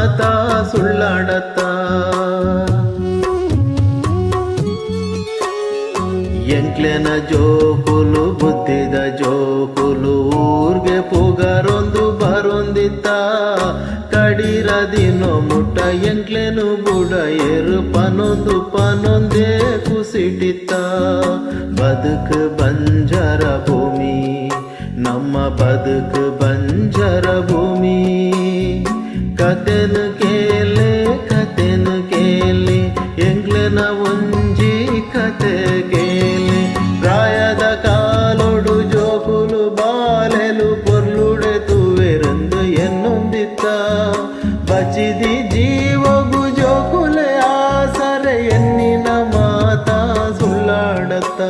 ಮಾತ ಸುಳ್ಳಾಡತ್ತ ಎಂಕ್ಲೆನ ಜೋಕುಲು ಬುದ್ಧಿದ ಜೋಕುಲು ಊರ್ಗೆ ಪುಗರೊಂದು ಬರೊಂದಿತ್ತ ಕಡಿರದಿನೋ ಮುಟ್ಟ ಎಂಕ್ಲೆನು ಬುಡ ಏರು ಪನೊಂದು ಪನೊಂದೇ ಕುಸಿಟಿತ್ತ ಬದುಕು ಬಂಜರ ಭೂಮಿ ನಮ್ಮ ಬದುಕು ಬಂಜರ ಭೂಮಿ ಕತೆನು ಕೇಳಿ ಎಂಗ್ಲೆನ ಒಂಜಿ ಕತೆ ಕೇಳಿ ಪ್ರಾಯದ ಕಾಲೊಡು ಜೋಕುಲು ಬಾಲೆಲು ಪೊರ್ಲುಡೆ ತೂವೆರಂದು ಎನ್ನೊಂದಿತ್ತ ಬಚಿದಿ ಜೀವಗು ಜೋಕುಲೆ ಆಸರೆ ಎನ್ನಿನ ಮಾತ ಸುಳ್ಳಾಡತ್ತ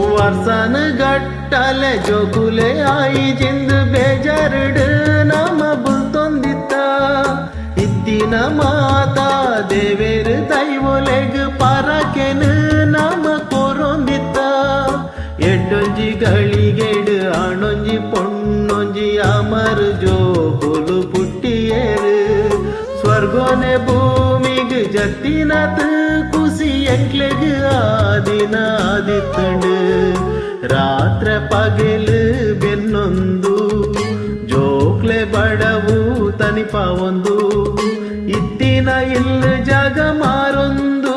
वर्षन गट्टले जोकुले आई जिंद बेजरड नम बुल्तोंदित्त इत्तिन माता देवेर दैवोलेग परकेन नम कोरोंदित्त एड्डोंजि ಗಳಿಗೆಡ್ आणोंजि पोण्णोंजि अमर जोकुलु पुट्टियेर स्वर्गोने भूमिग जत्तिनत कुसी ಎಂಕ್ಲೆಗ್ ಆದಿನ ಆದಿತ್ತಂಡು ರಾತ್ರೆ ಪಗಲು ಬೆನ್ನೊಂದು ಜೋಕ್ಲೆ ಬಡವು ತನಿಪ ಒಂದು ಇತ್ತಿನ ಇಲ್ಲ ಜಾಗ ಮಾರೊಂದು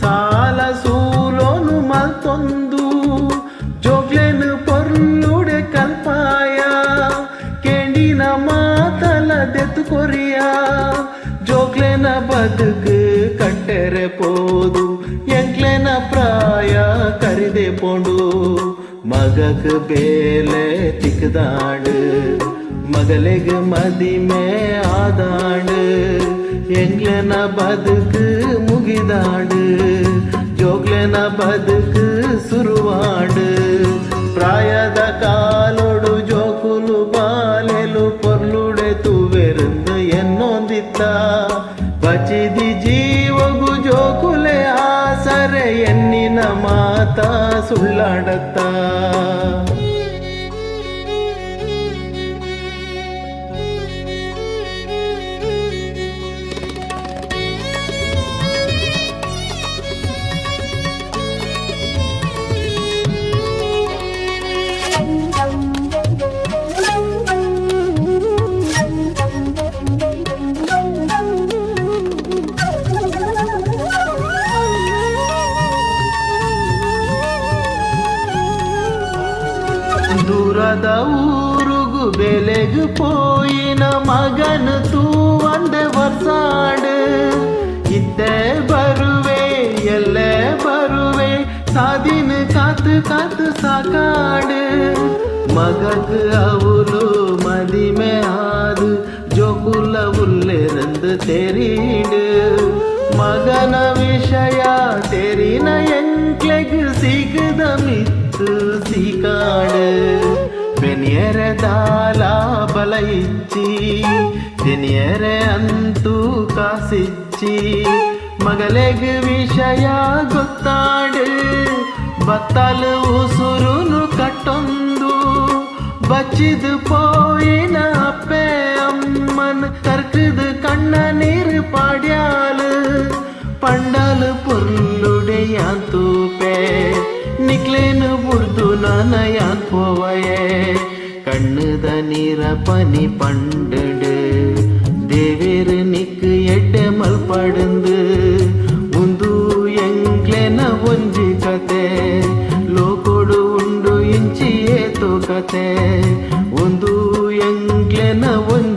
ಸಾಲ ಸೂಲೋನು ಮಲ್ತೊಂದು ಜೋಕ್ಲೆನು ಪೊರ್ಲುಡೆ ಕಲ್ಪಾಯ ಕೆಂಡಿನ ಮಾತಲ ದೆತ್ತು ಕೊರಿಯ ಜೋಕ್ಲೆನ ಬದುಕು ಕಟ್ಟೆರೆ ಪೋದು ಎಂಕ್ಲೆನ ಪ್ರಾಯ ಕರಿದೆ ಪೋಂಡು ಮಗಕ್ ಬೇಲೆ ತಿಕ್ದಾಂಡು ಮಗಲೆಗ್ ಮದಿಮೆ ಆದಾಂಡು ಎಂಕ್ಲೆನ ಬದುಕು ಮುಗಿದಾಂಡು ಜೋಕ್ಲೆನ ಬದುಕು ಸುರುವಾಂಡು ಪ್ರಾಯದ ಕಾಲೊಡು ಜೋಕುಲು ಬಾಲೆಲು ಪೊರ್ಲುಡೆ ತೂವೆರಂದು ಎನ್ನೊಂದಿತ್ತ ಬಚಿದಿ ಜೀವಗು ಜೋಕುಲೆ ಆಸರೆ ಎನ್ನಿನ ಮಾತ ಸುಳ್ಳಾಡತ್ತ ದೂರದ ಊರುಗು ಬೆಲೆಗು ಪೋಯಿನ ಮಗನು ತೂ ಒಂದೆ ವರ್ಷಾಡು ಇದ್ದೆ ಬರುವೆ ಎಲ್ಲೇ ಬರುವೆ ಸಾದಿನ ಕಾತು ಕಾತು ಸಾಕಾಡು ಮಗಕ್ ಅವಳು ಮದಿಮೆ ಆದು ಜೋಕುಲ ಉಲ್ಲೆರಂದು ತೆರೀಡು ಮಗನ ವಿಷಯ ತೆರಿನ ಎಂಕ್ಲೆಗ್ ಸಿಗದ ಮಿತ್ತು ಸಿಕಾಡು ಬೆನಿಯರೆ ದಾಲ ಬಲ ಇಚ್ಚಿ ತೆನಿಯರೆ ಅಂತೂ ಕಾಸಿಚ್ಚಿ ಮಗಲೆಗ್ ವಿಷಯ ಗೊತ್ತಾಡು ಬತ್ತಲು ಉಸುರುನು ಕಟ್ಟೊಂದು ಬಚ್ಚಿದು ಪೋಯಿನ ಅಪ್ಪೆ ಅಮ್ಮನ್ ತರ್ಕದ ಕಣ್ಣ ನೀರು ಪಾಡ್ಯಾಲು ಪಂಡಾಲು ಪೊರ್ಲುಡೆ ಯಾಂತೂಪೆ ನಿಕ್ಲೇನು ಬುಡ್ದು ನಾನ ಯಾನ್ ಪೋವಯೇ ಕಣ್ಣದ ನೀರ ಪನಿ ಪಂಡು ದೇವೇರು ನಿಕ್ಕು ಎಡ್ಡೆ ಮಲ್ಪಡಂದು ಒಂದು ಎಂಗ್ಲೆನ ಒಂಜಿ ಕತೆ ಲೋಕೊಡು ಉಂಡು ಇಂಚಿ ಏತೋ ಕತೆ ಒಂದು ಎಂಗ್ಲೆನ ಒಂಜಿ